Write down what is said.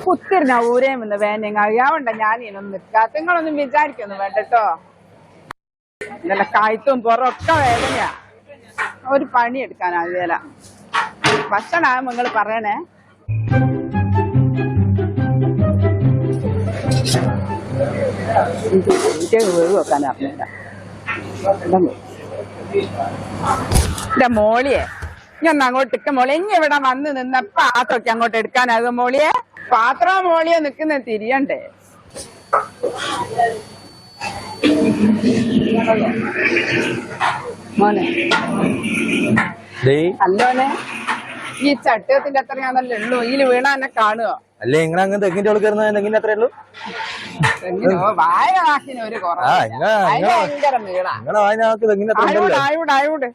കുത്തിരുന്ന ഊരേം വന്ന് വേനയും കഴിയാവണ്ട ഞാനൊന്നും നിൽക്കാത്ത നിങ്ങളൊന്നും വിചാരിക്കൊന്നും വേണ്ടട്ടോ. ഇന്നലെ കായ്ത്തും പുറമൊക്കെ വേദനയാ. ഒരു പണി എടുക്കാനാവില്ല. ഭക്ഷണമാകുമ്പോ നിങ്ങൾ പറയണേ. വേവ് വെക്കാൻ അറിഞ്ഞില്ല. എന്റെ മോളിയെ ഞാൻ അങ്ങോട്ട് ഇക്ക മോളെ ഇനി ഇവിടെ വന്ന് നിന്ന പാത്രമൊക്കെ അങ്ങോട്ട് എടുക്കാനാകും മോളിയെ. പാത്രം മോളിയെ നിക്കുന്ന തിരിയണ്ടേ. മോനെ അല്ലോനെ ഈ ചട്ടത്തിന്റെ അത്രയാണല്ലോ ഉള്ളൂ. ഇതിൽ വീണ എന്നെ കാണുകയോ? അല്ലേ നിങ്ങൾ അങ്ങ് തെങ്ങിന്റെ ഉള്ളിൽ കയറുന്ന തെങ്ങിന്റെ അത്രേ ഉള്ളൂ. വായ വാക്കിന് ഒരു കുറവ് ഭയങ്കര വീണ. നിങ്ങളെ വായനാക്ക് തെങ്ങിന്റെ അത്ര ആയോട്